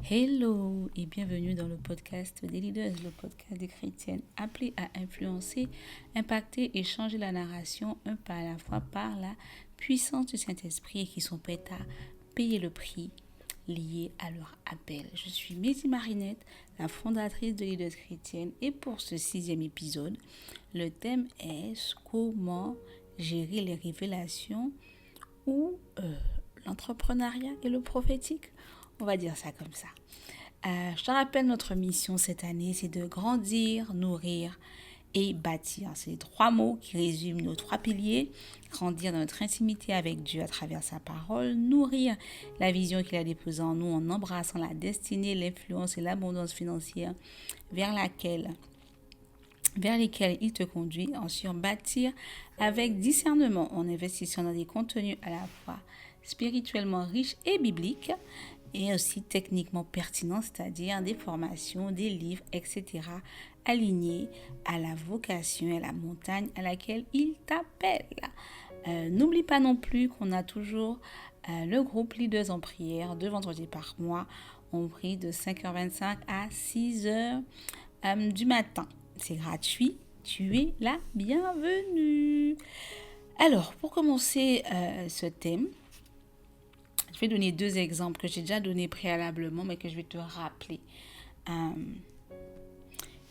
Hello et bienvenue dans le podcast des leaders, le podcast des chrétiennes appelées à influencer, impacter et changer la narration un pas à la fois par la puissance du Saint-Esprit et qui sont prêtes à payer le prix lié à leur appel. Je suis Maisie Marinette, la fondatrice de Leaders Chrétiennes et pour ce 6e épisode, le thème est comment gérer les révélations ou l'entrepreneuriat et le prophétique. On va dire ça comme ça. Je te rappelle, notre mission cette année, c'est de grandir, nourrir et bâtir. C'est les 3 mots qui résument nos 3 piliers. Grandir dans notre intimité avec Dieu à travers sa parole. Nourrir la vision qu'il a déposée en nous en embrassant la destinée, l'influence et l'abondance financière vers lesquels il te conduit. Ensuite, bâtir avec discernement en investissant dans des contenus à la fois spirituellement riches et bibliques et aussi techniquement pertinents, c'est-à-dire des formations, des livres, etc., alignés à la vocation et à la montagne à laquelle il t'appelle. N'oublie pas non plus qu'on a toujours le groupe Leaders en prière 2 vendredis par mois. On prie de 5h25 à 6h du matin. C'est gratuit, tu es la bienvenue. Alors, pour commencer ce thème, je vais donner 2 exemples que j'ai déjà donnés préalablement, mais que je vais te rappeler.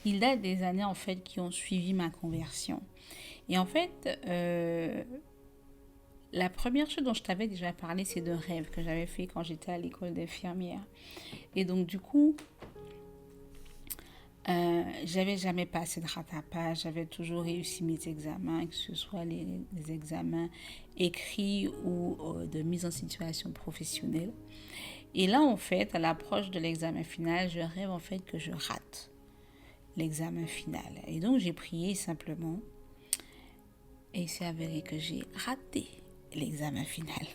Il date des années en fait qui ont suivi ma conversion. Et en fait, la première chose dont je t'avais déjà parlé, c'est d'un rêve que j'avais fait quand j'étais à l'école d'infirmière. Et donc, du coup, j'avais jamais passé de rattrapage, j'avais toujours réussi mes examens, que ce soit les examens écrits ou de mise en situation professionnelle. Et là, en fait, à l'approche de l'examen final, je rêve en fait que je rate l'examen final. Et donc, j'ai prié simplement et il s'est avéré que j'ai raté l'examen final.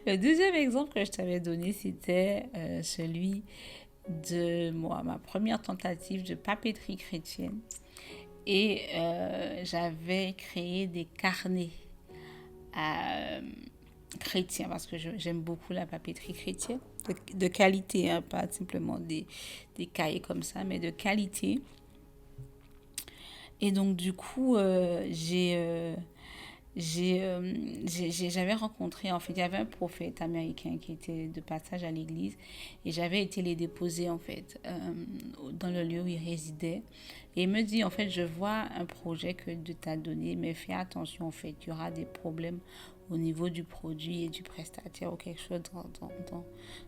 Le deuxième exemple que je t'avais donné, c'était celui de ma première tentative de papeterie chrétienne. Et j'avais créé des carnets chrétiens parce que j'aime beaucoup la papeterie chrétienne, de qualité, hein, pas simplement des cahiers comme ça, mais de qualité. Et donc du coup, j'avais rencontré, en fait, il y avait un prophète américain qui était de passage à l'église et j'avais été les déposer, en fait, dans le lieu où il résidait. Et il me dit, en fait, je vois un projet que Dieu t'a donné, mais fais attention, en fait, il y aura des problèmes au niveau du produit et du prestataire ou quelque chose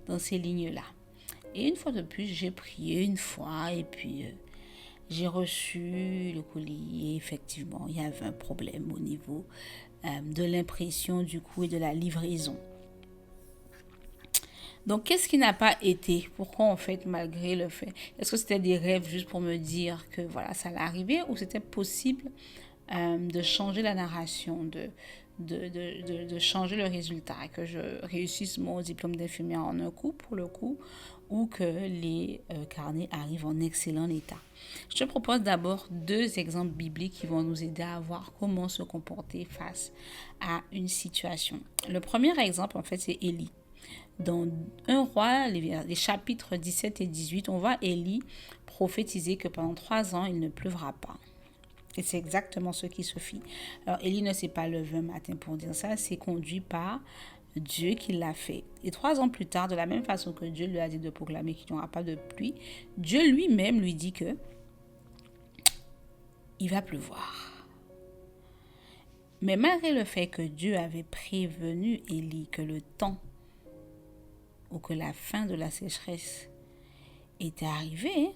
dans ces lignes-là. Et une fois de plus, j'ai prié une fois et puis j'ai reçu le colis et effectivement, il y avait un problème au niveau de l'impression du coup et de la livraison. Donc, qu'est-ce qui n'a pas été? Pourquoi en fait, malgré le fait? Est-ce que c'était des rêves juste pour me dire que voilà, ça allait arriver ou c'était possible de changer la narration, de changer le résultat, que je réussisse mon diplôme d'infirmière en un coup, pour le coup, ou que les carnets arrivent en excellent état. Je te propose d'abord 2 exemples bibliques qui vont nous aider à voir comment se comporter face à une situation. Le premier exemple, en fait, c'est Élie. Dans 1 roi, les chapitres 17 et 18, on voit Élie prophétiser que pendant 3 ans, il ne pleuvra pas. Et c'est exactement ce qui se fit. Alors, Élie ne s'est pas levé un matin pour dire ça, c'est conduit par Dieu qui l'a fait. Et 3 ans plus tard, de la même façon que Dieu lui a dit de proclamer qu'il n'y aura pas de pluie, Dieu lui-même lui dit que il va pleuvoir. Mais malgré le fait que Dieu avait prévenu Élie que le temps ou que la fin de la sécheresse était arrivée,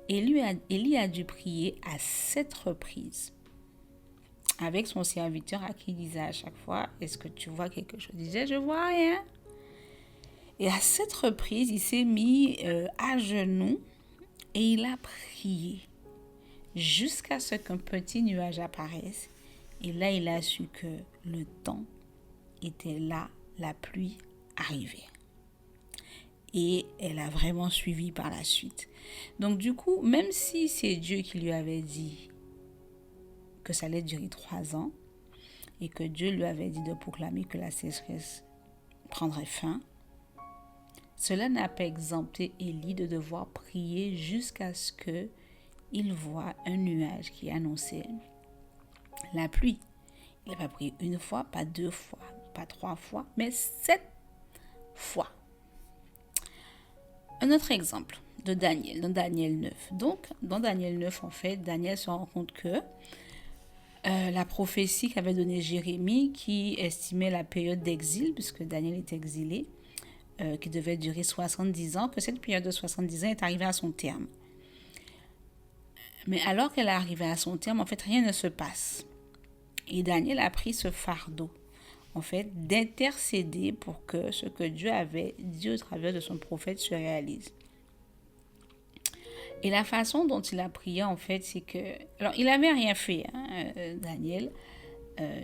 Élie a dû prier à 7 reprises avec son serviteur à qui il disait à chaque fois, est-ce que tu vois quelque chose? Il disait, je vois rien. Et à 7 reprises, il s'est mis à genoux et il a prié jusqu'à ce qu'un petit nuage apparaisse. Et là, il a su que le temps était là, la pluie arrivait. Et elle a vraiment suivi par la suite. Donc du coup, même si c'est Dieu qui lui avait dit que ça allait durer 3 ans et que Dieu lui avait dit de proclamer que la sécheresse prendrait fin, Cela n'a pas exempté Élie de devoir prier jusqu'à ce qu'il voit un nuage qui annonçait la pluie. Il n'a pas prié une fois, pas deux fois, pas trois fois, mais 7 fois. Un autre exemple de Daniel, dans Daniel 9. Donc, dans Daniel 9, en fait, Daniel se rend compte que la prophétie qu'avait donnée Jérémie, qui estimait la période d'exil, puisque Daniel est exilé, qui devait durer 70 ans, que cette période de 70 ans est arrivée à son terme. Mais alors qu'elle est arrivée à son terme, en fait, rien ne se passe. Et Daniel a pris ce fardeau, en fait, d'intercéder pour que ce que Dieu avait dit au travers de son prophète se réalise. Et la façon dont il a prié, en fait, c'est que... Alors, il n'avait rien fait, Daniel.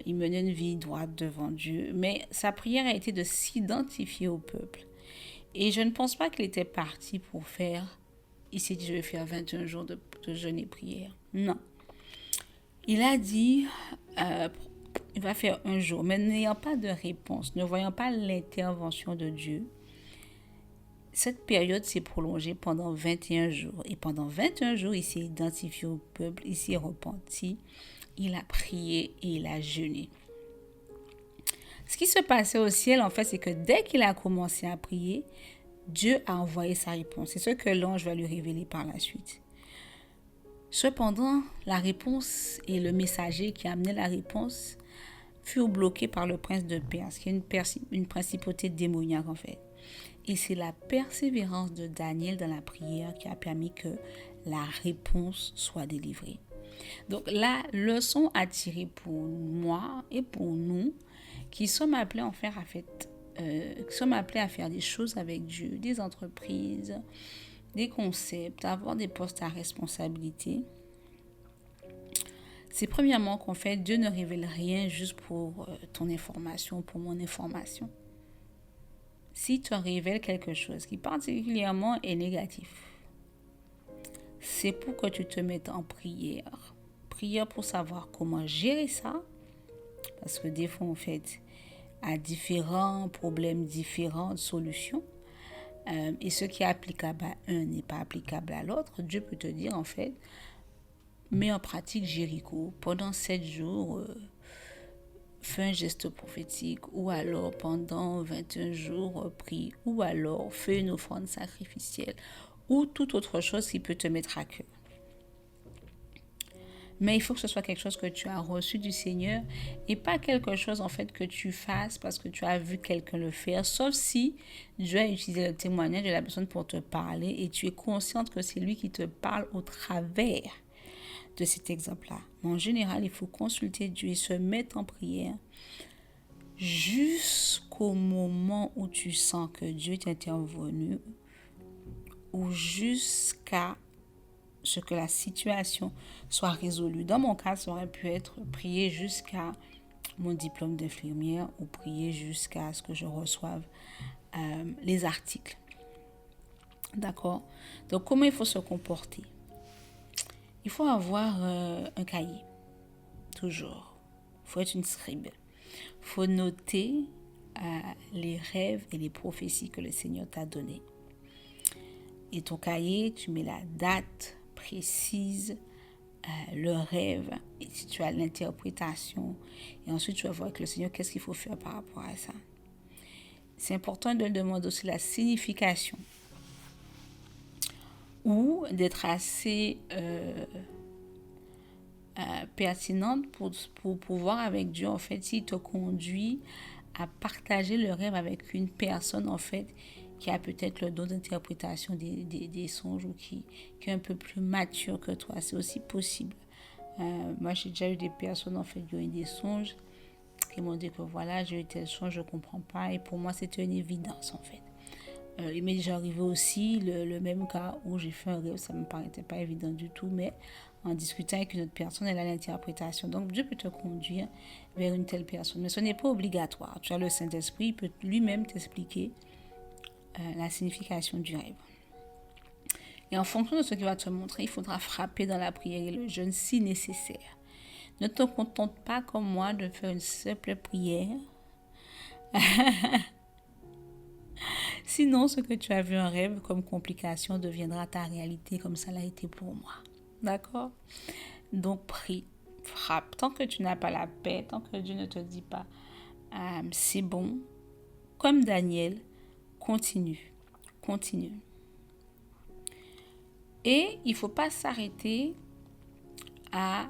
Il menait une vie droite devant Dieu. Mais sa prière a été de s'identifier au peuple. Et je ne pense pas qu'il était parti pour faire... Il s'est dit, je vais faire 21 jours de jeûne et prière. Non. Il a dit, il va faire un jour. Mais n'ayant pas de réponse, ne voyant pas l'intervention de Dieu, cette période s'est prolongée pendant 21 jours. Et pendant 21 jours, il s'est identifié au peuple, il s'est repenti, il a prié et il a jeûné. Ce qui se passait au ciel, en fait, c'est que dès qu'il a commencé à prier, Dieu a envoyé sa réponse. C'est ce que l'ange va lui révéler par la suite. Cependant, la réponse et le messager qui amenait la réponse furent bloqués par le prince de Perse, qui est une principauté démoniaque, en fait. Et c'est la persévérance de Daniel dans la prière qui a permis que la réponse soit délivrée. Donc la leçon à tirer pour moi et pour nous qui sommes appelés qui sommes appelés à faire des choses avec Dieu, des entreprises, des concepts, avoir des postes à responsabilité, c'est premièrement qu'en fait Dieu ne révèle rien juste pour ton information, pour mon information. Si tu révèles quelque chose qui particulièrement est négatif, c'est pour que tu te mettes en prière. Prière pour savoir comment gérer ça. Parce que des fois, en fait, à différents problèmes, différentes solutions. Et ce qui est applicable à un n'est pas applicable à l'autre. Dieu peut te dire, en fait, mets en pratique Jéricho. Pendant 7 jours, fais un geste prophétique, ou alors pendant 21 jours, prie, ou alors fais une offrande sacrificielle, ou toute autre chose qui peut te mettre à cœur. Mais il faut que ce soit quelque chose que tu as reçu du Seigneur et pas quelque chose en fait que tu fasses parce que tu as vu quelqu'un le faire, sauf si Dieu a utilisé le témoignage de la personne pour te parler et tu es consciente que c'est lui qui te parle au travers de cet exemple-là. Mais en général, il faut consulter Dieu et se mettre en prière jusqu'au moment où tu sens que Dieu est intervenu ou jusqu'à ce que la situation soit résolue. Dans mon cas, ça aurait pu être prier jusqu'à mon diplôme d'infirmière ou prier jusqu'à ce que je reçoive les articles. D'accord? Donc, comment il faut se comporter? Il faut avoir un cahier, toujours. Il faut être une scribe. Il faut noter les rêves et les prophéties que le Seigneur t'a donnés. Et ton cahier, tu mets la date précise, le rêve, et si tu as l'interprétation. Et ensuite, tu vas voir avec le Seigneur qu'est-ce qu'il faut faire par rapport à ça. C'est important de demander aussi la signification. Ou d'être assez pertinente pour pouvoir avec Dieu, en fait, s'il te conduit à partager le rêve avec une personne, en fait, qui a peut-être le don d'interprétation des songes ou qui est un peu plus mature que toi. C'est aussi possible. Moi, j'ai déjà eu des personnes, en fait, qui ont eu des songes, qui m'ont dit que voilà, j'ai eu tel songe, je ne comprends pas. Et pour moi, c'était une évidence, en fait. Il m'est déjà arrivé aussi le même cas où j'ai fait un rêve, ça ne me paraissait pas évident du tout, mais en discutant avec une autre personne, elle a l'interprétation. Donc Dieu peut te conduire vers une telle personne, mais ce n'est pas obligatoire. Tu as le Saint-Esprit, il peut lui-même t'expliquer la signification du rêve. Et en fonction de ce qu'il va te montrer, il faudra frapper dans la prière et le jeûne si nécessaire. Ne te contente pas comme moi de faire une simple prière. Si Sinon, ce que tu as vu en rêve comme complication deviendra ta réalité comme ça l'a été pour moi. D'accord? Donc, prie, frappe. Tant que tu n'as pas la paix, tant que Dieu ne te dit pas, c'est bon, comme Daniel, continue, continue. Et il ne faut pas s'arrêter à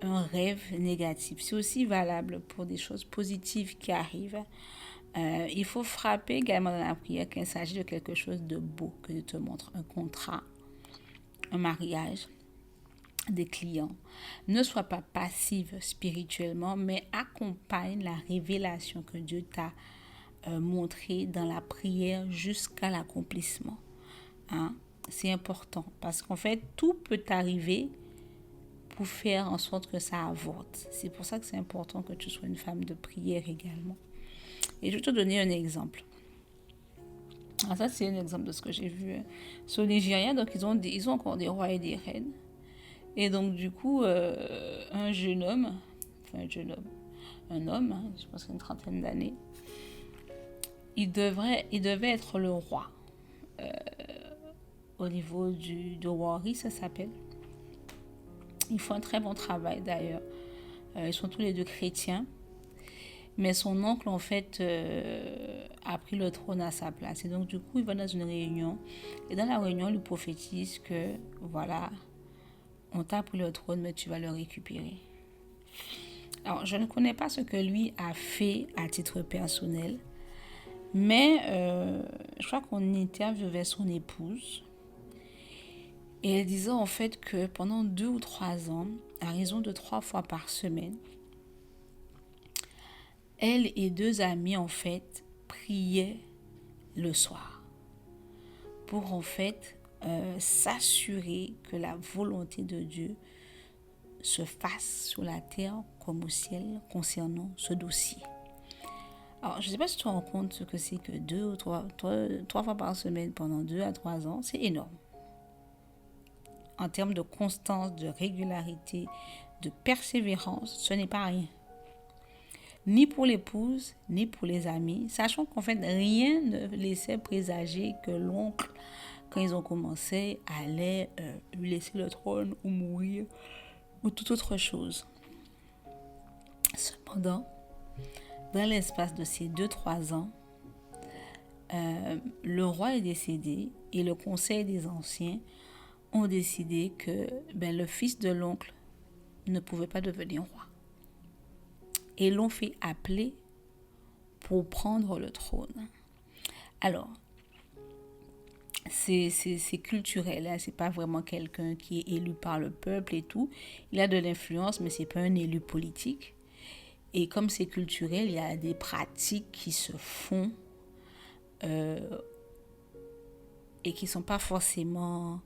un rêve négatif. C'est aussi valable pour des choses positives qui arrivent. Il faut frapper également dans la prière qu'il s'agit de quelque chose de beau que Dieu te montre. Un contrat, un mariage, des clients. Ne sois pas passive spirituellement, mais accompagne la révélation que Dieu t'a montrée dans la prière jusqu'à l'accomplissement. Hein? C'est important parce qu'en fait, tout peut arriver pour faire en sorte que ça avorte. C'est pour ça que c'est important que tu sois une femme de prière également. Et je vais te donner un exemple. Alors ça, c'est un exemple de ce que j'ai vu sur le Nigeria. Donc, ils ont encore des rois et des reines. Et donc, du coup, un homme, hein, je pense qu'il a une trentaine d'années, il devait être le roi. Au niveau de Warri, ça s'appelle. Ils font un très bon travail d'ailleurs. Ils sont tous les deux chrétiens. Mais son oncle, en fait, a pris le trône à sa place. Et donc, du coup, il va dans une réunion. Et dans la réunion, il lui prophétise que, voilà, on t'a pris le trône, mais tu vas le récupérer. Alors, je ne connais pas ce que lui a fait à titre personnel. Mais je crois qu'on interviewait son épouse. Et elle disait en fait que pendant 2 ou 3 ans, à raison de 3 fois par semaine, elle et 2 amis en fait priaient le soir pour en fait s'assurer que la volonté de Dieu se fasse sur la terre comme au ciel concernant ce dossier. Alors, je ne sais pas si tu te rends compte ce que c'est que 2 ou 3 fois par semaine pendant 2 à 3 ans, c'est énorme. En termes de constance, de régularité, de persévérance, ce n'est pas rien. Ni pour l'épouse, ni pour les amis, sachant qu'en fait, rien ne laissait présager que l'oncle, quand ils ont commencé, allait lui laisser le trône ou mourir, ou toute autre chose. Cependant, dans l'espace de ces 2-3 ans, le roi est décédé et le conseil des anciens ont décidé que le fils de l'oncle ne pouvait pas devenir roi. Et l'ont fait appeler pour prendre le trône. Alors, c'est culturel, hein? C'est pas vraiment quelqu'un qui est élu par le peuple et tout. Il a de l'influence, mais c'est pas un élu politique. Et comme c'est culturel, il y a des pratiques qui se font et qui sont pas forcément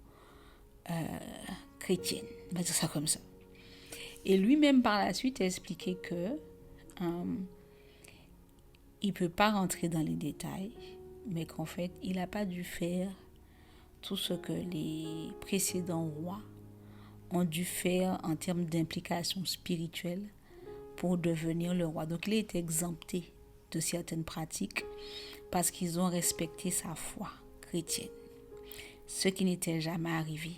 chrétiennes. On va dire ça comme ça. Et lui-même par la suite a expliqué que il peut pas rentrer dans les détails, mais qu'en fait, il n'a pas dû faire tout ce que les précédents rois ont dû faire en termes d'implication spirituelle pour devenir le roi. Donc, il a été exempté de certaines pratiques parce qu'ils ont respecté sa foi chrétienne, ce qui n'était jamais arrivé.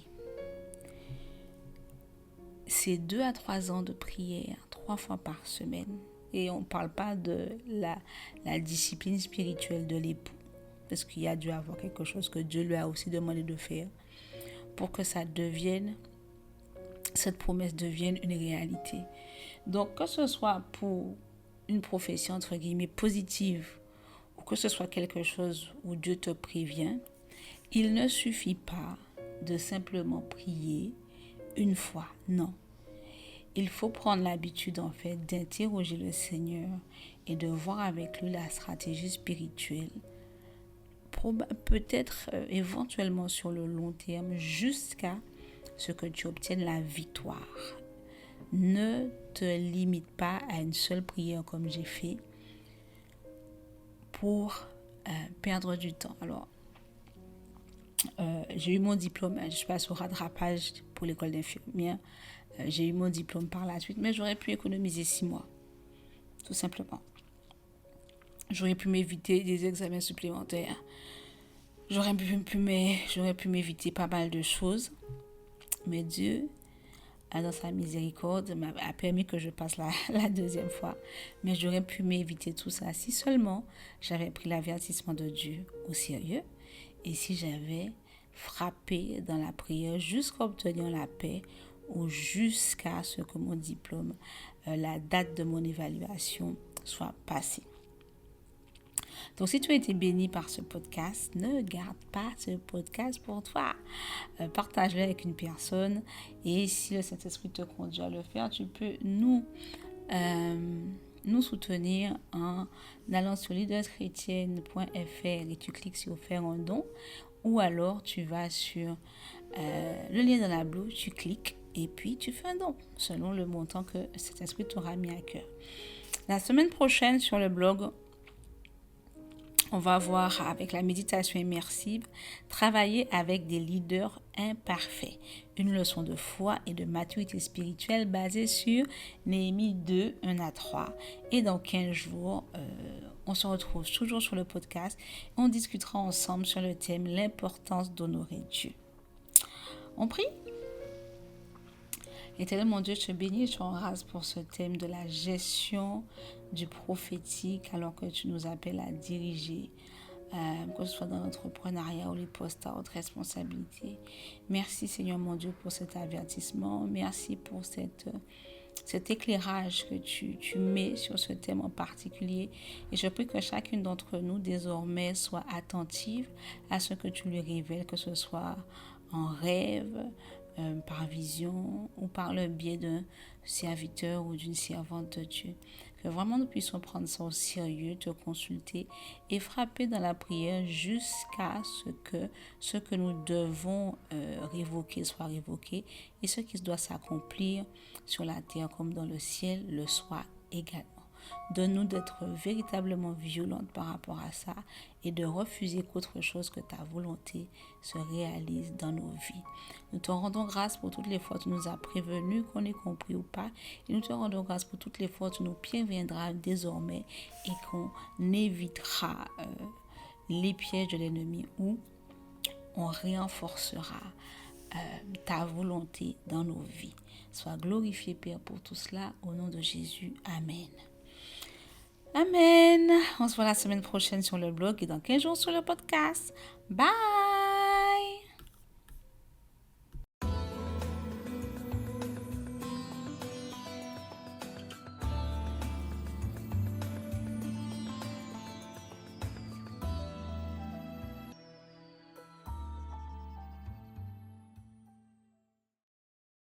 C'est 2 à 3 ans de prière, 3 fois par semaine. Et on ne parle pas de la discipline spirituelle de l'époux, parce qu'il y a dû avoir quelque chose que Dieu lui a aussi demandé de faire pour que cette promesse devienne une réalité. Donc, que ce soit pour une profession, entre guillemets, positive, ou que ce soit quelque chose où Dieu te prévient, il ne suffit pas de simplement prier une fois, non. Il faut prendre l'habitude en fait d'interroger le Seigneur et de voir avec lui la stratégie spirituelle, peut-être éventuellement sur le long terme, jusqu'à ce que tu obtiennes la victoire. Ne te limite pas à une seule prière comme j'ai fait pour perdre du temps. Alors, j'ai eu mon diplôme, je passe au rattrapage pour l'école d'infirmière. J'ai eu mon diplôme par la suite, mais j'aurais pu économiser 6 mois, tout simplement. J'aurais pu m'éviter des examens supplémentaires. J'aurais pu m'éviter pas mal de choses. Mais Dieu, dans sa miséricorde, a permis que je passe la deuxième fois. Mais j'aurais pu m'éviter tout ça si seulement j'avais pris l'avertissement de Dieu au sérieux et si j'avais frappé dans la prière jusqu'à obtenir la paix ou jusqu'à ce que mon diplôme, la date de mon évaluation soit passée. Donc, si tu as été béni par ce podcast, ne garde pas ce podcast pour toi. Partage-le avec une personne. Et si le Saint-Esprit te conduit à le faire, tu peux nous soutenir en allant sur leaderschrétienne.fr et tu cliques sur faire un don. Ou alors, tu vas sur le lien dans la bio, tu cliques et puis tu fais un don selon le montant que cet esprit t'aura mis à cœur. La semaine prochaine, sur le blog, on va voir avec la méditation immersive, travailler avec des leaders imparfaits. Une leçon de foi et de maturité spirituelle basée sur Néhémie 2, 1 à 3. Et dans 15 jours, on se retrouve toujours sur le podcast. On discutera ensemble sur le thème l'importance d'honorer Dieu. On prie? Éternel mon Dieu, je te bénis et je te rends grâce pour ce thème de la gestion du prophétique alors que tu nous appelles à diriger, que ce soit dans l'entrepreneuriat ou les postes à haute responsabilité. Merci Seigneur mon Dieu pour cet avertissement. Merci pour cet éclairage que tu mets sur ce thème en particulier. Et je prie que chacune d'entre nous désormais soit attentive à ce que tu lui révèles, que ce soit en rêve, par vision ou par le biais d'un serviteur ou d'une servante de Dieu. Que vraiment nous puissions prendre ça au sérieux, te consulter et frapper dans la prière jusqu'à ce que nous devons révoquer soit révoqué et ce qui doit s'accomplir sur la terre comme dans le ciel le soit également. Donne-nous d'être véritablement violente par rapport à ça et de refuser qu'autre chose que ta volonté se réalise dans nos vies. Nous te rendons grâce pour toutes les fois où tu nous as prévenus, qu'on ait compris ou pas. Et nous te rendons grâce pour toutes les fois où tu nous préviendras désormais et qu'on évitera les pièges de l'ennemi ou on renforcera ta volonté dans nos vies. Sois glorifié, Père, pour tout cela. Au nom de Jésus. Amen. Amen. On se voit la semaine prochaine sur le blog et dans 15 jours sur le podcast. Bye.